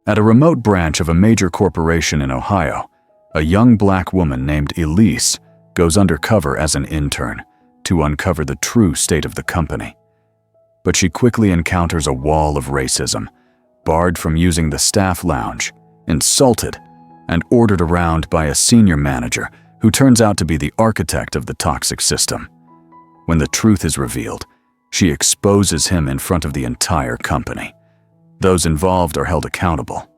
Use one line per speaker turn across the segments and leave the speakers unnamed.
At a remote branch of a major corporation in Ohio, a young black woman named Elise goes undercover as an intern to uncover the true state of the company. But she quickly encounters a wall of racism, barred from using the staff lounge, insulted, and ordered around by a senior manager who turns out to be the architect of the toxic system. When the truth is revealed, she exposes him in front of the entire company. Those involved are held accountable.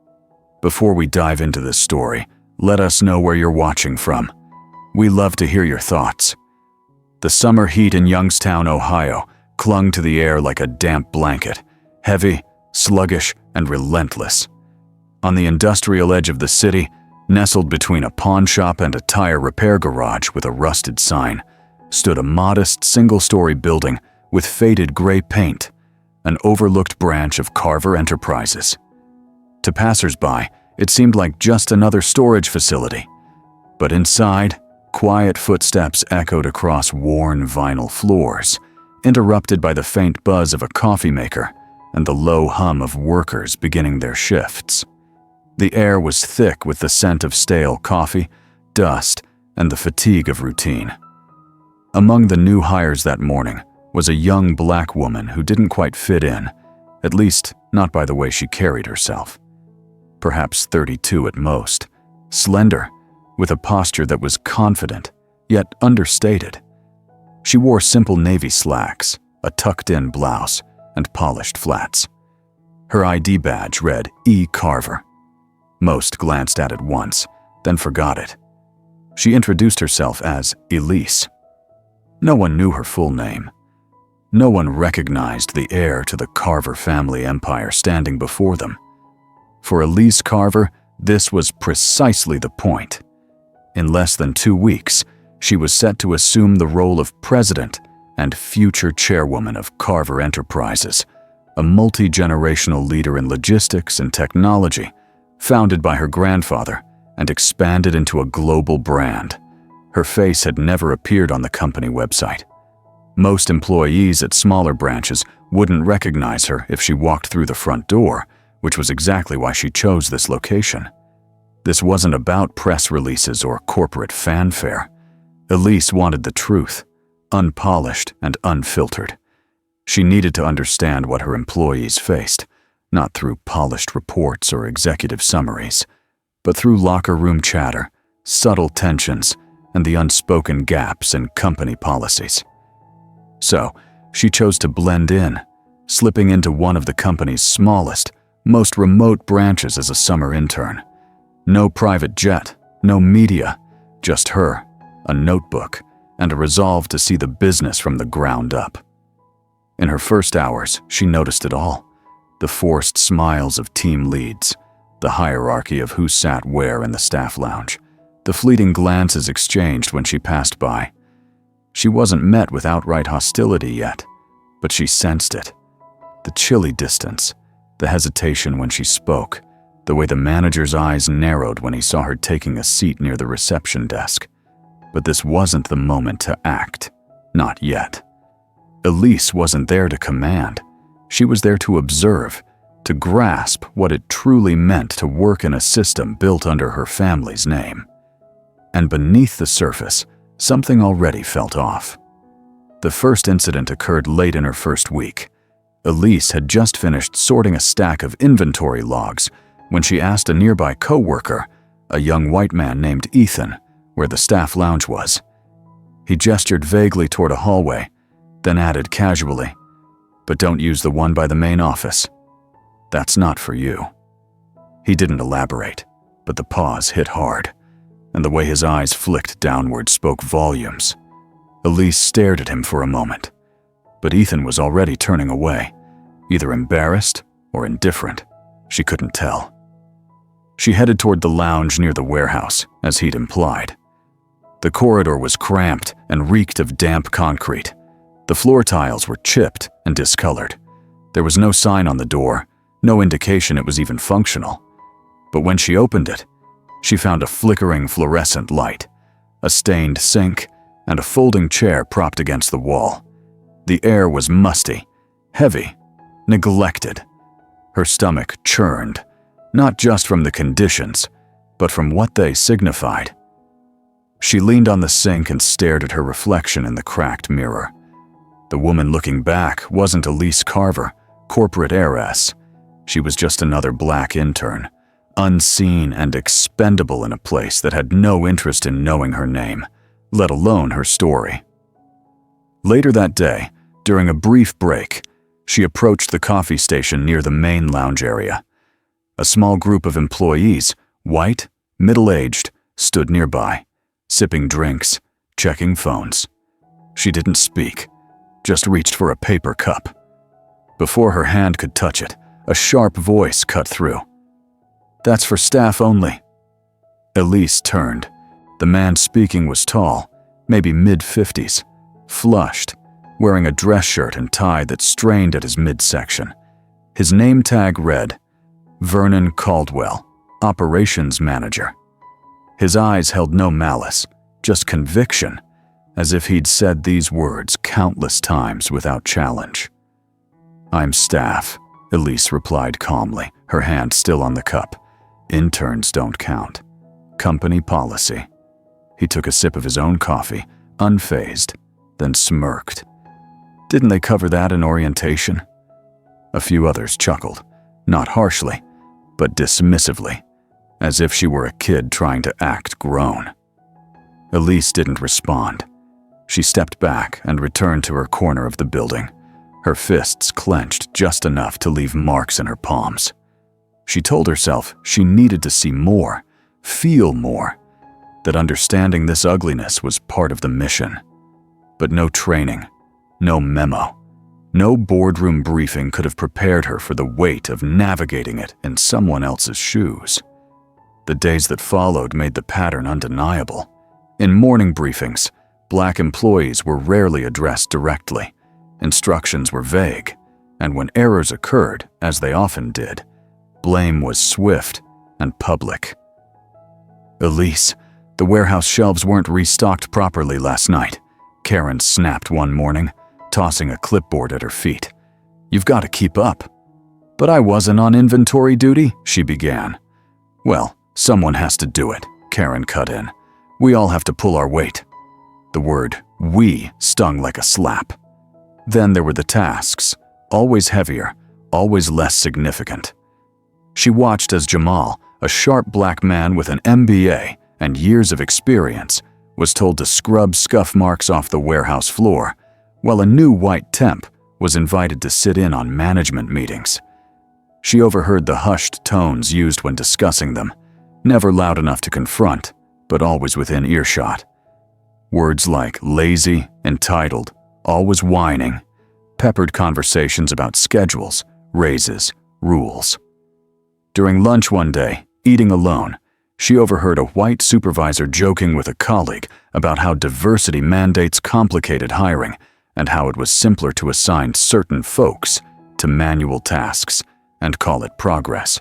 Before we dive into this story, let us know where you're watching from. We love to hear your thoughts. The summer heat in Youngstown, Ohio, clung to the air like a damp blanket, heavy, sluggish, and relentless. On the industrial edge of the city, nestled between a pawn shop and a tire repair garage with a rusted sign, stood a modest single-story building with faded gray paint, an overlooked branch of Carver Enterprises. To passers-by, it seemed like just another storage facility. But inside, quiet footsteps echoed across worn vinyl floors, interrupted by the faint buzz of a coffee maker and the low hum of workers beginning their shifts. The air was thick with the scent of stale coffee, dust, and the fatigue of routine. Among the new hires that morning was a young black woman who didn't quite fit in, at least not by the way she carried herself. Perhaps 32 at most, slender, with a posture that was confident, yet understated. She wore simple navy slacks, a tucked-in blouse, and polished flats. Her ID badge read E. Carver. Most glanced at it once, then forgot it. She introduced herself as Elise. No one knew her full name. No one recognized the heir to the Carver family empire standing before them. For Elise Carver, this was precisely the point. In less than 2 weeks, she was set to assume the role of president and future chairwoman of Carver Enterprises, a multi-generational leader in logistics and technology, founded by her grandfather and expanded into a global brand. Her face had never appeared on the company website. Most employees at smaller branches wouldn't recognize her if she walked through the front door, which was exactly why she chose this location. This wasn't about press releases or corporate fanfare. Elise wanted the truth, unpolished and unfiltered. She needed to understand what her employees faced, not through polished reports or executive summaries, but through locker room chatter, subtle tensions, and the unspoken gaps in company policies. So, she chose to blend in, slipping into one of the company's smallest, most remote branches as a summer intern. No private jet, no media, just her, a notebook, and a resolve to see the business from the ground up. In her first hours, she noticed it all. The forced smiles of team leads, the hierarchy of who sat where in the staff lounge, the fleeting glances exchanged when she passed by. She wasn't met with outright hostility yet, but she sensed it. The chilly distance, the hesitation when she spoke, the way the manager's eyes narrowed when he saw her taking a seat near the reception desk. But this wasn't the moment to act. Not yet. Elise wasn't there to command. She was there to observe, to grasp what it truly meant to work in a system built under her family's name. And beneath the surface, something already felt off. The first incident occurred late in her first week. Elise had just finished sorting a stack of inventory logs when she asked a nearby coworker, a young white man named Ethan, where the staff lounge was. He gestured vaguely toward a hallway, then added casually, "But don't use the one by the main office. That's not for you." He didn't elaborate, but the pause hit hard, and the way his eyes flicked downward spoke volumes. Elise stared at him for a moment, but Ethan was already turning away, either embarrassed or indifferent. She couldn't tell. She headed toward the lounge near the warehouse, as he'd implied. The corridor was cramped and reeked of damp concrete. The floor tiles were chipped and discolored. There was no sign on the door, no indication it was even functional. But when she opened it, she found a flickering fluorescent light, a stained sink, and a folding chair propped against the wall. The air was musty, heavy, neglected. Her stomach churned, not just from the conditions, but from what they signified. She leaned on the sink and stared at her reflection in the cracked mirror. The woman looking back wasn't Elise Carver, corporate heiress. She was just another black intern, unseen and expendable in a place that had no interest in knowing her name, let alone her story. Later that day, during a brief break, she approached the coffee station near the main lounge area. A small group of employees, white, middle-aged, stood nearby, sipping drinks, checking phones. She didn't speak, just reached for a paper cup. Before her hand could touch it, a sharp voice cut through. "That's for staff only." Elise turned. The man speaking was tall, maybe mid-50s, flushed, wearing a dress shirt and tie that strained at his midsection. His name tag read, Vernon Caldwell, Operations Manager. His eyes held no malice, just conviction, as if he'd said these words countless times without challenge. "I'm staff," Elise replied calmly, her hand still on the cup. "Interns don't count. Company policy." He took a sip of his own coffee, unfazed, then smirked. "Didn't they cover that in orientation?" A few others chuckled, not harshly, but dismissively, as if she were a kid trying to act grown. Elise didn't respond. She stepped back and returned to her corner of the building, her fists clenched just enough to leave marks in her palms. She told herself she needed to see more, feel more, that understanding this ugliness was part of the mission. But no training, no memo, no boardroom briefing could have prepared her for the weight of navigating it in someone else's shoes. The days that followed made the pattern undeniable. In morning briefings, black employees were rarely addressed directly. Instructions were vague, and when errors occurred, as they often did, blame was swift and public. "Elise, the warehouse shelves weren't restocked properly last night," Karen snapped one morning, tossing a clipboard at her feet. "You've got to keep up." "But I wasn't on inventory duty," she began. "Well, someone has to do it," Karen cut in. "We all have to pull our weight." The word "we" stung like a slap. Then there were the tasks, always heavier, always less significant. She watched as Jamal, a sharp black man with an MBA and years of experience, was told to scrub scuff marks off the warehouse floor, while a new white temp was invited to sit in on management meetings. She overheard the hushed tones used when discussing them, never loud enough to confront, but always within earshot. Words like lazy, entitled, always whining, peppered conversations about schedules, raises, rules. During lunch one day, eating alone, she overheard a white supervisor joking with a colleague about how diversity mandates complicated hiring and how it was simpler to assign certain folks to manual tasks and call it progress.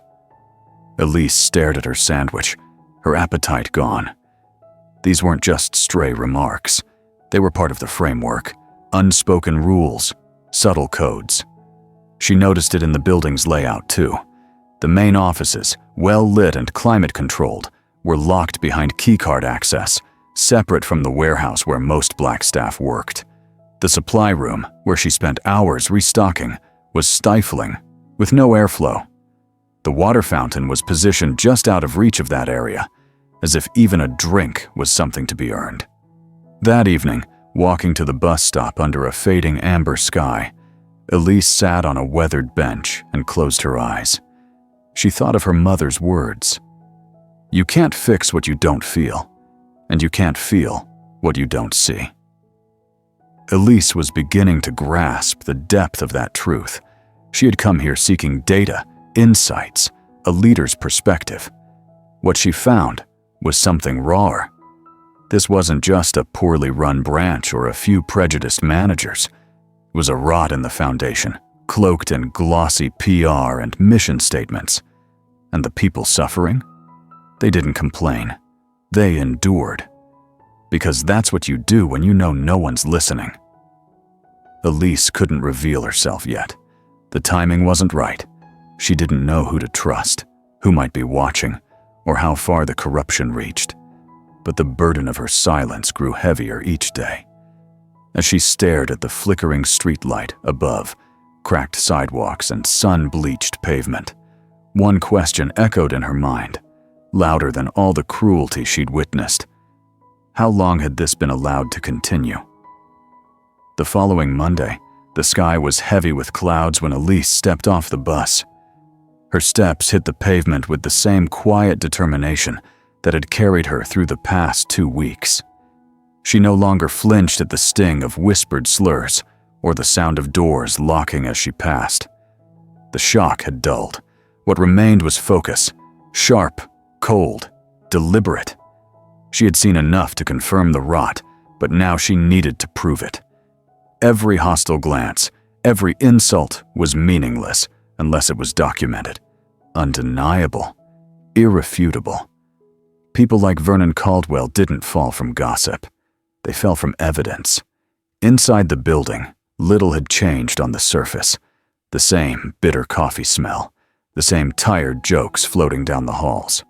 Elise stared at her sandwich, her appetite gone. These weren't just stray remarks. They were part of the framework, unspoken rules, subtle codes. She noticed it in the building's layout too. The main offices, well-lit and climate-controlled, were locked behind keycard access, separate from the warehouse where most black staff worked. The supply room, where she spent hours restocking, was stifling, with no airflow. The water fountain was positioned just out of reach of that area, as if even a drink was something to be earned. That evening, walking to the bus stop under a fading amber sky, Elise sat on a weathered bench and closed her eyes. She thought of her mother's words. "You can't fix what you don't feel, and you can't feel what you don't see." Elise was beginning to grasp the depth of that truth. She had come here seeking data, insights, a leader's perspective. What she found was something rawer. This wasn't just a poorly run branch or a few prejudiced managers. It was a rot in the foundation, cloaked in glossy PR and mission statements. And the people suffering? They didn't complain. They endured. Because that's what you do when you know no one's listening. Elise couldn't reveal herself yet. The timing wasn't right. She didn't know who to trust. who might be watching, or how far the corruption reached. But the burden of her silence grew heavier each day. As she stared at the flickering streetlight above, cracked sidewalks and sun-bleached pavement, one question echoed in her mind, louder than all the cruelty she'd witnessed. How long had this been allowed to continue? The following Monday, the sky was heavy with clouds when Elise stepped off the bus. Her steps hit the pavement with the same quiet determination that had carried her through the past 2 weeks. She no longer flinched at the sting of whispered slurs or the sound of doors locking as she passed. The shock had dulled. What remained was focus, sharp, cold, deliberate. She had seen enough to confirm the rot, but now she needed to prove it. Every hostile glance, every insult was meaningless unless it was documented, undeniable, irrefutable. People like Vernon Caldwell didn't fall from gossip. They fell from evidence. Inside the building, little had changed on the surface. The same bitter coffee smell, the same tired jokes floating down the halls.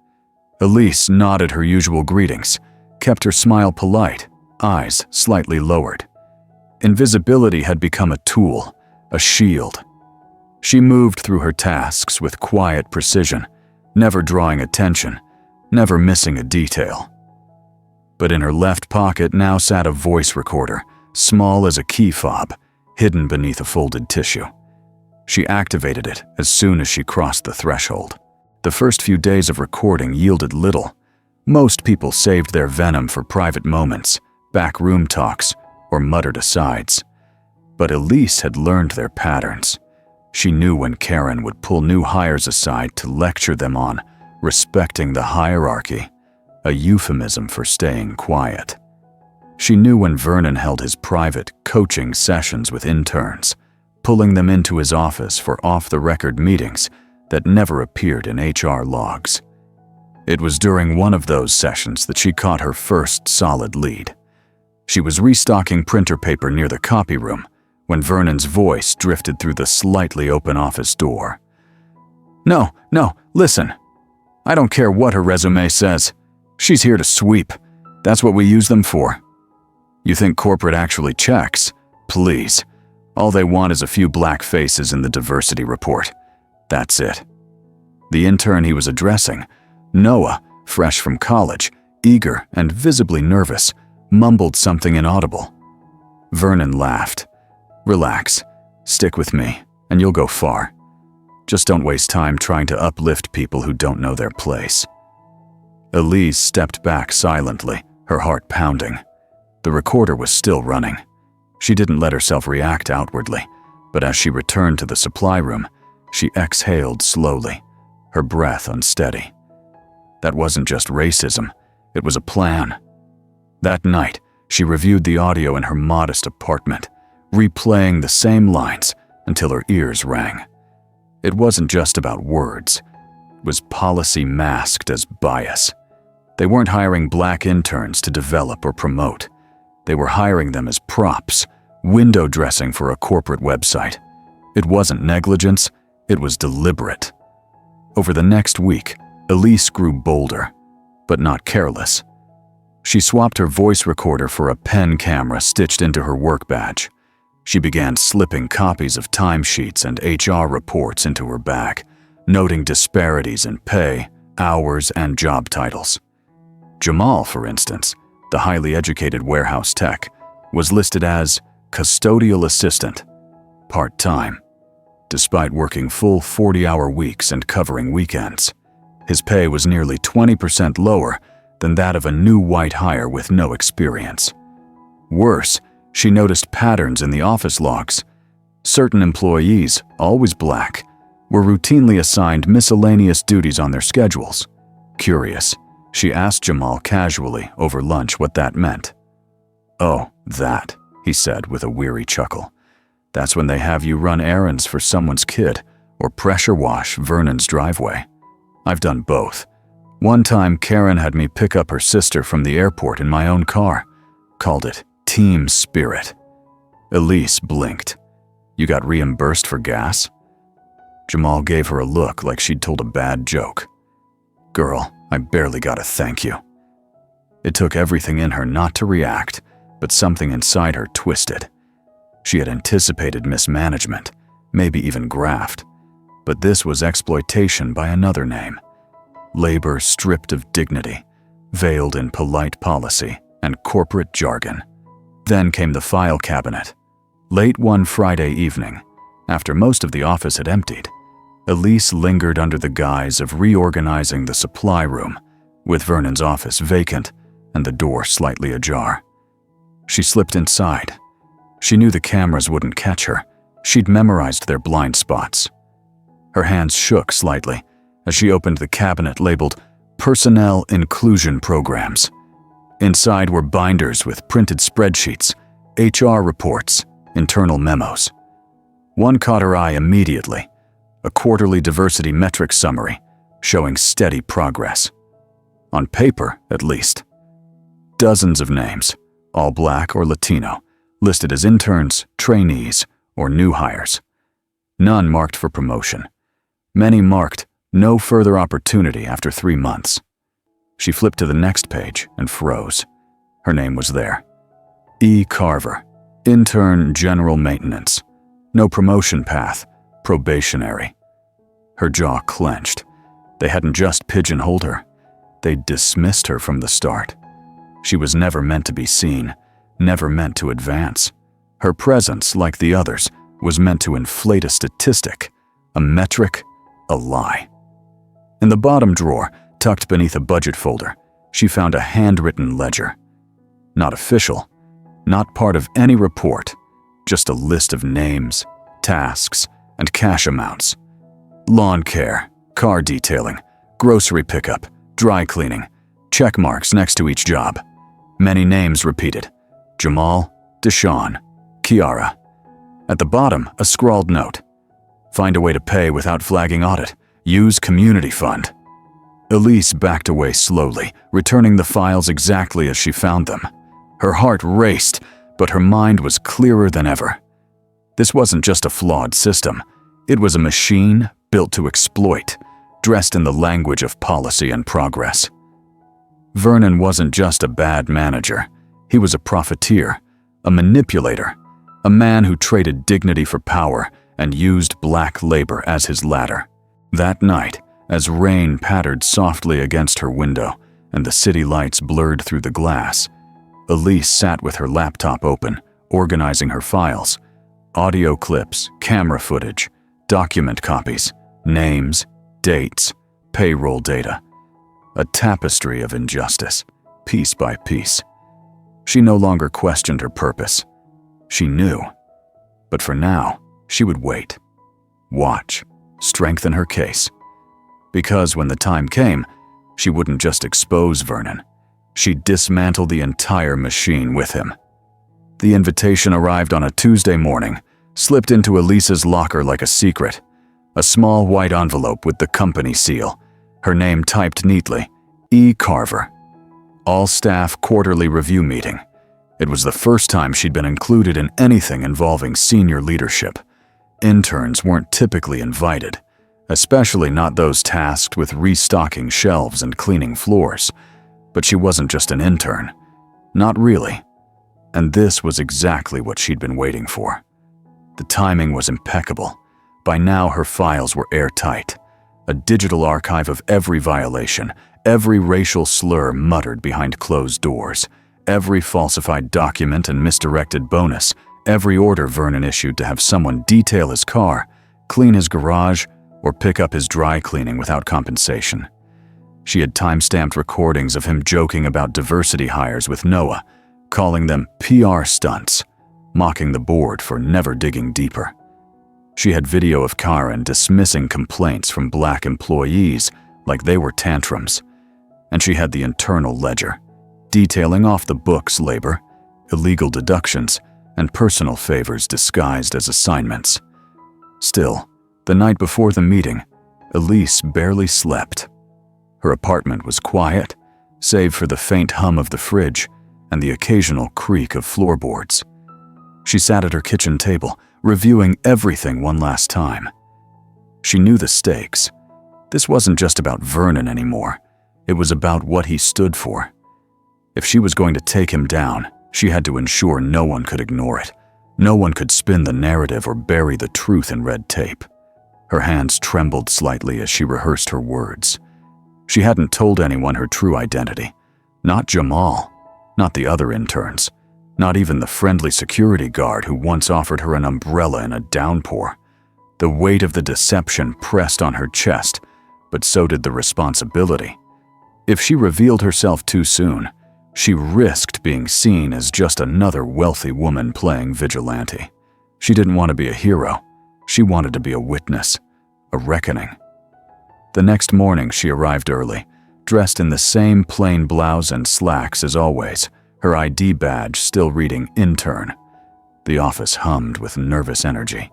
Elise nodded her usual greetings, kept her smile polite, eyes slightly lowered. Invisibility had become a tool, a shield. She moved through her tasks with quiet precision, never drawing attention, never missing a detail. But in her left pocket now sat a voice recorder, small as a key fob, hidden beneath a folded tissue. She activated it as soon as she crossed the threshold. The first few days of recording yielded little. Most people saved their venom for private moments, backroom talks, or muttered asides. But Elise had learned their patterns. She knew when Karen would pull new hires aside to lecture them on respecting the hierarchy, a euphemism for staying quiet. She knew when Vernon held his private coaching sessions with interns, pulling them into his office for off-the-record meetings that never appeared in HR logs. It was during one of those sessions that she caught her first solid lead. She was restocking printer paper near the copy room when Vernon's voice drifted through the slightly open office door. No, listen. I don't care what her resume says. She's here to sweep. That's what we use them for. You think corporate actually checks? Please. All they want is a few black faces in the diversity report. That's it. The intern he was addressing, Noah, fresh from college, eager and visibly nervous, mumbled something inaudible. Vernon laughed. Relax. Stick with me, and you'll go far. Just don't waste time trying to uplift people who don't know their place. Elise stepped back silently, her heart pounding. The recorder was still running. She didn't let herself react outwardly, but as she returned to the supply room, she exhaled slowly, her breath unsteady. That wasn't just racism, it was a plan. That night, she reviewed the audio in her modest apartment, replaying the same lines until her ears rang. It wasn't just about words. It was policy masked as bias. They weren't hiring black interns to develop or promote. They were hiring them as props, window dressing for a corporate website. It wasn't negligence, it was deliberate. Over the next week, Elise grew bolder, but not careless. She swapped her voice recorder for a pen camera stitched into her work badge. She began slipping copies of timesheets and HR reports into her bag, noting disparities in pay, hours, and job titles. Jamal, for instance, the highly educated warehouse tech, was listed as custodial assistant, part-time. Despite working full 40-hour weeks and covering weekends, his pay was nearly 20% lower than that of a new white hire with no experience. Worse, she noticed patterns in the office logs. Certain employees, always black, were routinely assigned miscellaneous duties on their schedules. Curious, she asked Jamal casually over lunch what that meant. "Oh, that," he said with a weary chuckle. "That's when they have you run errands for someone's kid or pressure wash Vernon's driveway. I've done both. One time Karen had me pick up her sister from the airport in my own car. Called it team spirit." Elise blinked. "You got reimbursed for gas?" Jamal gave her a look like she'd told a bad joke. Girl, I barely got a thank you." It took everything in her not to react, but something inside her twisted. She had anticipated mismanagement, maybe even graft, but this was exploitation by another name. Labor stripped of dignity, veiled in polite policy and corporate jargon. Then came the file cabinet. Late one Friday evening, after most of the office had emptied, Elise lingered under the guise of reorganizing the supply room, with Vernon's office vacant and the door slightly ajar. She slipped inside. She knew the cameras wouldn't catch her. She'd memorized their blind spots. Her hands shook slightly as she opened the cabinet labeled Personnel Inclusion Programs. Inside were binders with printed spreadsheets, HR reports, internal memos. One caught her eye immediately, a quarterly diversity metrics summary showing steady progress. On paper, at least. Dozens of names, all Black or Latino, listed as interns, trainees, or new hires. None marked for promotion. Many marked no further opportunity after 3 months. She flipped to the next page and froze. Her name was there. E. Carver, intern general maintenance. No promotion path, probationary. Her jaw clenched. They hadn't just pigeonholed her. They'd dismissed her from the start. She was never meant to be seen, never meant to advance. Her presence, like the others, was meant to inflate a statistic, a metric, a lie. In the bottom drawer, tucked beneath a budget folder, she found a handwritten ledger. Not official, not part of any report, just a list of names, tasks, and cash amounts. Lawn care, car detailing, grocery pickup, dry cleaning, check marks next to each job. Many names repeated: Jamal, Deshawn, Kiara. At the bottom, a scrawled note: find a way to pay without flagging audit. Use community fund. Elise backed away slowly, returning the files exactly as she found them. Her heart raced, but her mind was clearer than ever. This wasn't just a flawed system. It was a machine built to exploit, dressed in the language of policy and progress. Vernon wasn't just a bad manager. He was a profiteer, a manipulator, a man who traded dignity for power and used black labor as his ladder. That night, as rain pattered softly against her window and the city lights blurred through the glass, Elise sat with her laptop open, organizing her files. Audio clips, camera footage, document copies, names, dates, payroll data. A tapestry of injustice, piece by piece. She no longer questioned her purpose. She knew. But for now, she would wait. Watch. Strengthen her case. Because when the time came, she wouldn't just expose Vernon. She'd dismantle the entire machine with him. The invitation arrived on a Tuesday morning, slipped into Elise's locker like a secret. A small white envelope with the company seal. Her name typed neatly, E. Carver. All staff quarterly review meeting. It was the first time she'd been included in anything involving senior leadership. Interns weren't typically invited, especially not those tasked with restocking shelves and cleaning floors. But she wasn't just an intern. Not really. And this was exactly what she'd been waiting for. The timing was impeccable. By now her files were airtight. A digital archive of every violation, every racial slur muttered behind closed doors, every falsified document and misdirected bonus, every order Vernon issued to have someone detail his car, clean his garage, or pick up his dry cleaning without compensation. She had time-stamped recordings of him joking about diversity hires with Noah, calling them PR stunts, mocking the board for never digging deeper. She had video of Karen dismissing complaints from black employees like they were tantrums. And she had the internal ledger, detailing off the books labor, illegal deductions, and personal favors disguised as assignments. Still, the night before the meeting, Elise barely slept. Her apartment was quiet, save for the faint hum of the fridge and the occasional creak of floorboards. She sat at her kitchen table, reviewing everything one last time. She knew the stakes. This wasn't just about Vernon anymore. It was about what he stood for. If she was going to take him down, she had to ensure no one could ignore it. No one could spin the narrative or bury the truth in red tape. Her hands trembled slightly as she rehearsed her words. She hadn't told anyone her true identity. Not Jamal, not the other interns, not even the friendly security guard who once offered her an umbrella in a downpour. The weight of the deception pressed on her chest, but so did the responsibility. If she revealed herself too soon, she risked being seen as just another wealthy woman playing vigilante. She didn't want to be a hero. She wanted to be a witness, a reckoning. The next morning she arrived early, dressed in the same plain blouse and slacks as always, her ID badge still reading intern. The office hummed with nervous energy.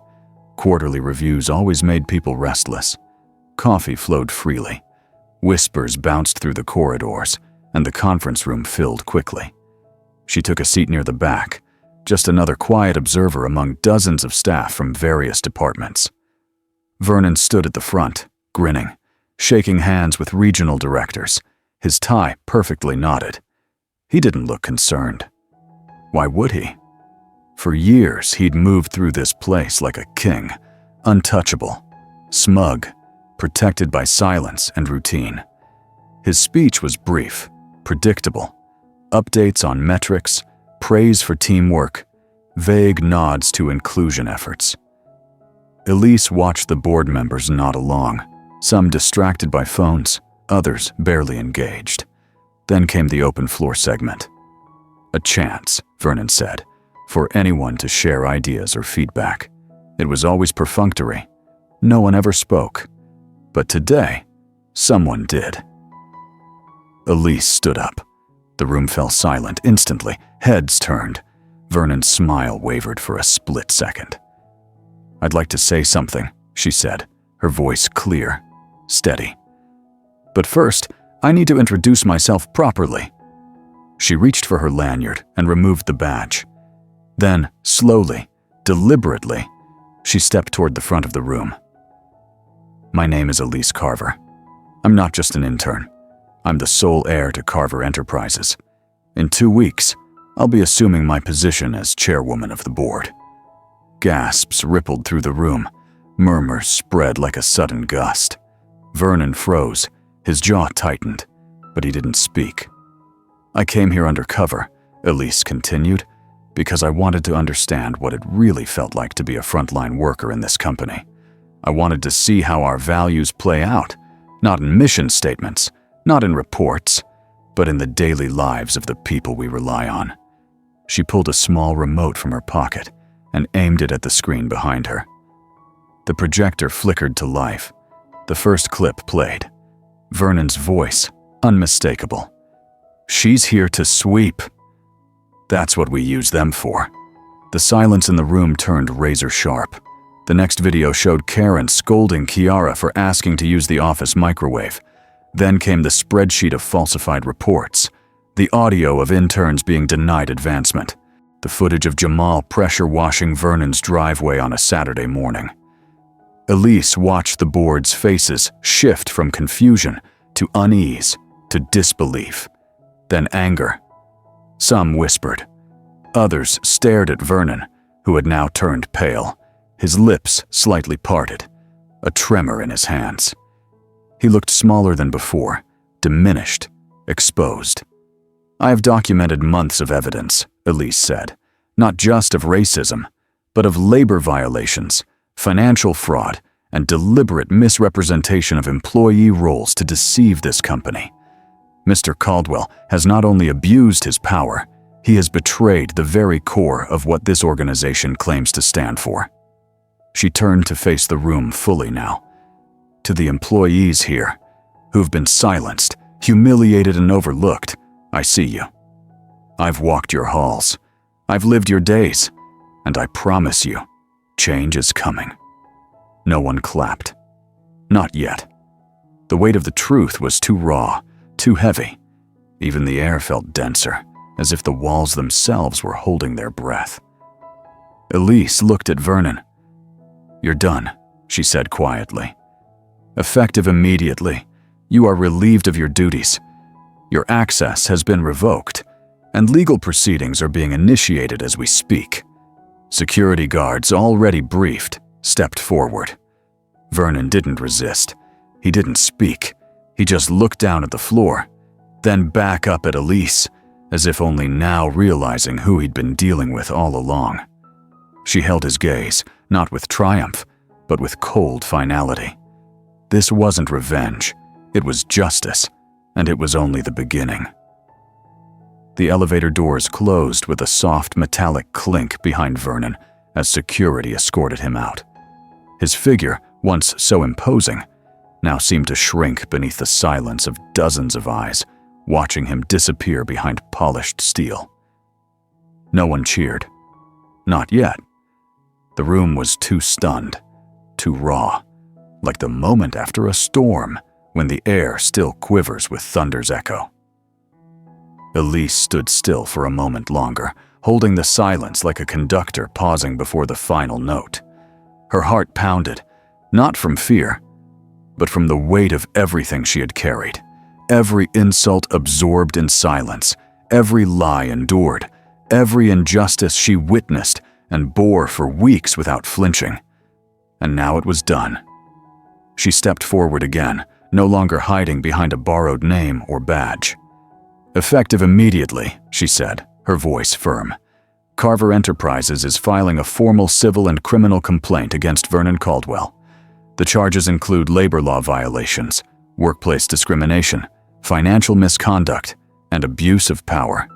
Quarterly reviews always made people restless. Coffee flowed freely. Whispers bounced through the corridors, and the conference room filled quickly. She took a seat near the back, just another quiet observer among dozens of staff from various departments. Vernon stood at the front, grinning, shaking hands with regional directors, his tie perfectly knotted. He didn't look concerned. Why would he? For years, he'd moved through this place like a king, untouchable, smug, protected by silence and routine. His speech was brief, predictable. Updates on metrics, praise for teamwork, vague nods to inclusion efforts. Elise watched the board members nod along, some distracted by phones, others barely engaged. Then came the open floor segment. A chance, Vernon said, for anyone to share ideas or feedback. It was always perfunctory. No one ever spoke. But today, someone did. Elise stood up. The room fell silent instantly. Heads turned. Vernon's smile wavered for a split second. "I'd like to say something," she said, her voice clear, steady. "But first, I need to introduce myself properly." She reached for her lanyard and removed the badge. Then, slowly, deliberately, she stepped toward the front of the room. "My name is Elise Carver. I'm not just an intern. I'm the sole heir to Carver Enterprises. In 2 weeks, I'll be assuming my position as chairwoman of the board." Gasps rippled through the room. Murmurs spread like a sudden gust. Vernon froze, his jaw tightened, but he didn't speak. "I came here undercover," Elise continued, "because I wanted to understand what it really felt like to be a frontline worker in this company. I wanted to see how our values play out, not in mission statements, not in reports, but in the daily lives of the people we rely on." She pulled a small remote from her pocket and aimed it at the screen behind her. The projector flickered to life. The first clip played. Vernon's voice, unmistakable. "She's here to sweep." That's what we use them for. The silence in the room turned razor sharp. The next video showed Karen scolding Kiara for asking to use the office microwave. Then came the spreadsheet of falsified reports, the audio of interns being denied advancement, the footage of Jamal pressure washing Vernon's driveway on a Saturday morning. Elise watched the board's faces shift from confusion to unease to disbelief, then anger. Some whispered. Others stared at Vernon, who had now turned pale, his lips slightly parted, a tremor in his hands. He looked smaller than before, diminished, exposed. "I have documented months of evidence," Elise said, "not just of racism, but of labor violations, financial fraud, and deliberate misrepresentation of employee roles to deceive this company. Mr. Caldwell has not only abused his power, he has betrayed the very core of what this organization claims to stand for." She turned to face the room fully now. "To the employees here, who've been silenced, humiliated, and overlooked, I see you. I've walked your halls. I've lived your days. And I promise you, change is coming." No one clapped. Not yet. The weight of the truth was too raw, too heavy. Even the air felt denser, as if the walls themselves were holding their breath. Elise looked at Vernon. "You're done," she said quietly. Effective immediately, you are relieved of your duties. Your access has been revoked, and legal proceedings are being initiated as we speak. Security guards, already briefed, stepped forward. Vernon didn't resist. He didn't speak. He just looked down at the floor, then back up at Elise, as if only now realizing who he'd been dealing with all along. She held his gaze, not with triumph, but with cold finality. This wasn't revenge. It was justice, and it was only the beginning. The elevator doors closed with a soft metallic clink behind Vernon as security escorted him out. His figure, once so imposing, now seemed to shrink beneath the silence of dozens of eyes, watching him disappear behind polished steel. No one cheered. Not yet. The room was too stunned, too raw, like the moment after a storm when the air still quivers with thunder's echo. Elise stood still for a moment longer, holding the silence like a conductor pausing before the final note. Her heart pounded, not from fear, but from the weight of everything she had carried, every insult absorbed in silence, every lie endured, every injustice she witnessed and bore for weeks without flinching. And now it was done. She stepped forward again, no longer hiding behind a borrowed name or badge. "Effective immediately," she said, her voice firm. "Carver Enterprises is filing a formal civil and criminal complaint against Vernon Caldwell. The charges include labor law violations, workplace discrimination, financial misconduct, and abuse of power."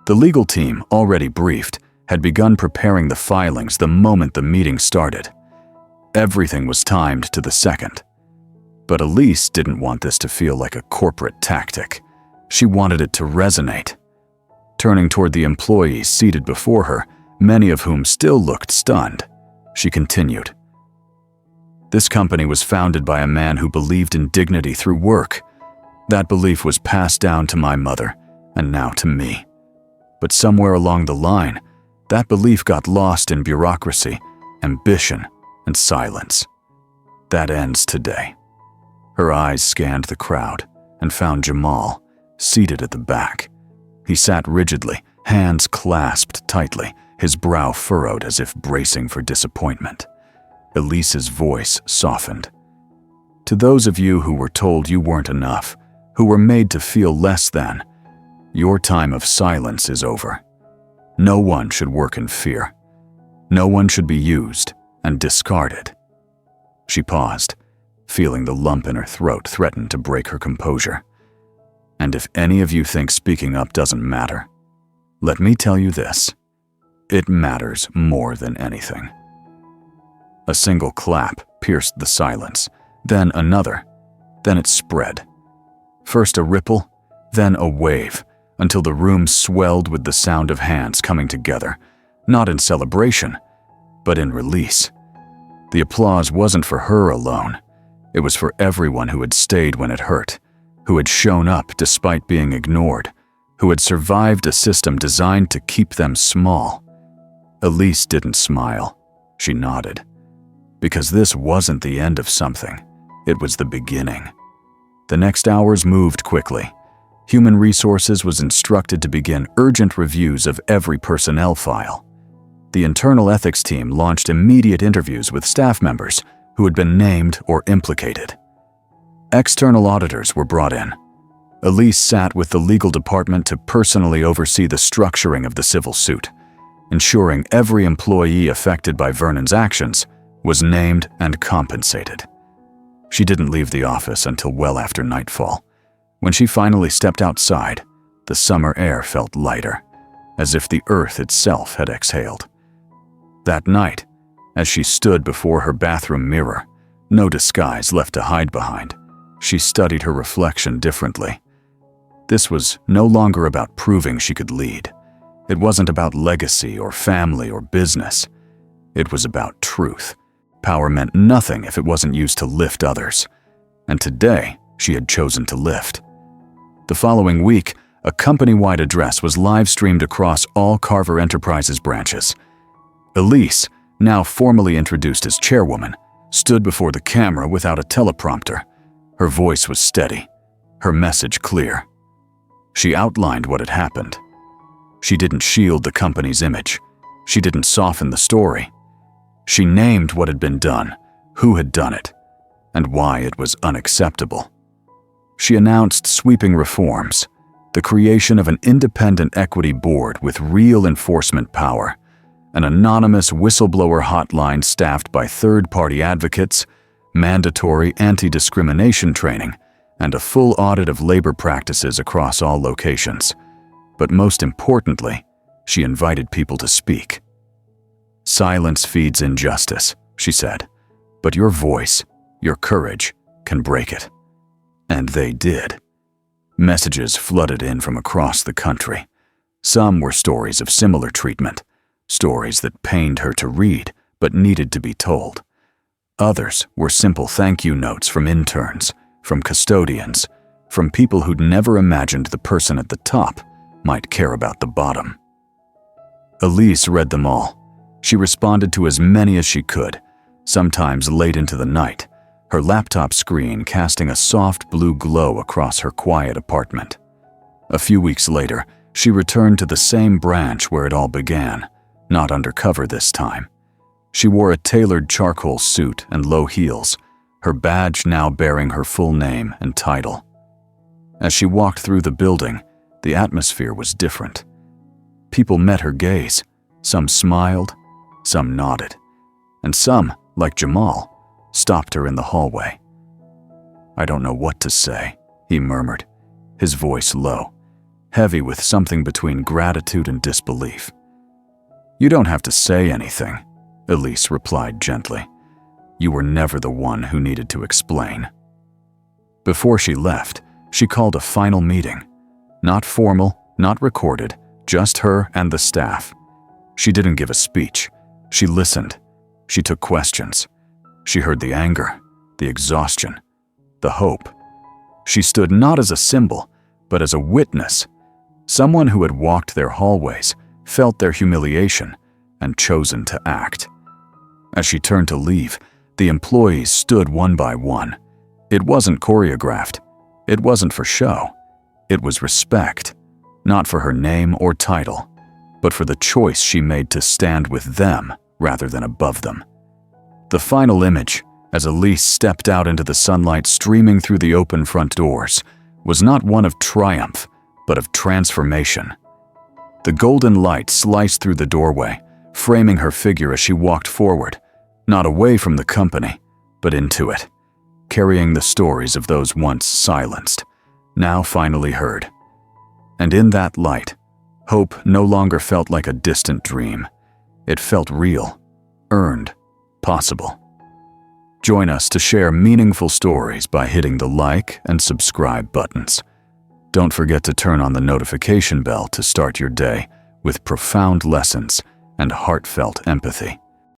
The legal team, already briefed, had begun preparing the filings the moment the meeting started. Everything was timed to the second. But Elise didn't want this to feel like a corporate tactic. She wanted it to resonate. Turning toward the employees seated before her, many of whom still looked stunned, she continued. "This company was founded by a man who believed in dignity through work. That belief was passed down to my mother, and now to me. But somewhere along the line, that belief got lost in bureaucracy, ambition, and silence. That ends today." Her eyes scanned the crowd and found Jamal, seated at the back. He sat rigidly, hands clasped tightly, his brow furrowed as if bracing for disappointment. Elise's voice softened. "To those of you who were told you weren't enough, who were made to feel less than, your time of silence is over. No one should work in fear. No one should be used and discarded." She paused, feeling the lump in her throat threaten to break her composure. "And if any of you think speaking up doesn't matter, let me tell you this. It matters more than anything." A single clap pierced the silence, then another, then it spread. First a ripple, then a wave, until the room swelled with the sound of hands coming together, not in celebration, but in release. The applause wasn't for her alone. It was for everyone who had stayed when it hurt, who had shown up despite being ignored, who had survived a system designed to keep them small. Elise didn't smile. She nodded. Because this wasn't the end of something. It was the beginning. The next hours moved quickly. Human Resources was instructed to begin urgent reviews of every personnel file. The internal ethics team launched immediate interviews with staff members who had been named or implicated. External auditors were brought in. Elise sat with the legal department to personally oversee the structuring of the civil suit, ensuring every employee affected by Vernon's actions was named and compensated. She didn't leave the office until well after nightfall. When she finally stepped outside, the summer air felt lighter, as if the earth itself had exhaled. That night, as she stood before her bathroom mirror, no disguise left to hide behind, she studied her reflection differently. This was no longer about proving she could lead. It wasn't about legacy or family or business. It was about truth. Power meant nothing if it wasn't used to lift others. And today, she had chosen to lift. The following week, a company-wide address was live-streamed across all Carver Enterprises branches. Elise, now formally introduced as chairwoman, stood before the camera without a teleprompter. Her voice was steady, her message clear. She outlined what had happened. She didn't shield the company's image. She didn't soften the story. She named what had been done, who had done it, and why it was unacceptable. She announced sweeping reforms, the creation of an independent equity board with real enforcement power, an anonymous whistleblower hotline staffed by third-party advocates, mandatory anti-discrimination training, and a full audit of labor practices across all locations. But most importantly, she invited people to speak. "Silence feeds injustice," she said, "but your voice, your courage, can break it." And they did. Messages flooded in from across the country. Some were stories of similar treatment, stories that pained her to read but needed to be told. Others were simple thank you notes from interns, from custodians, from people who'd never imagined the person at the top might care about the bottom. Elise read them all. She responded to as many as she could, sometimes late into the night, her laptop screen casting a soft blue glow across her quiet apartment. A few weeks later, she returned to the same branch where it all began, not undercover this time. She wore a tailored charcoal suit and low heels, her badge now bearing her full name and title. As she walked through the building, the atmosphere was different. People met her gaze. Some smiled, some nodded, and some, like Jamal, stopped her in the hallway. "I don't know what to say," he murmured, his voice low, heavy with something between gratitude and disbelief. "You don't have to say anything," Elise replied gently. "You were never the one who needed to explain." Before she left, she called a final meeting. Not formal, not recorded, just her and the staff. She didn't give a speech. She listened. She took questions. She heard the anger, the exhaustion, the hope. She stood not as a symbol, but as a witness, someone who had walked their hallways, felt their humiliation, and chosen to act. As she turned to leave, the employees stood one by one. It wasn't choreographed. It wasn't for show. It was respect, not for her name or title, but for the choice she made to stand with them rather than above them. The final image, as Elise stepped out into the sunlight streaming through the open front doors, was not one of triumph, but of transformation. The golden light sliced through the doorway, framing her figure as she walked forward, not away from the company, but into it, carrying the stories of those once silenced, now finally heard. And in that light, hope no longer felt like a distant dream. It felt real, earned, possible. Join us to share meaningful stories by hitting the like and subscribe buttons. Don't forget to turn on the notification bell to start your day with profound lessons and heartfelt empathy.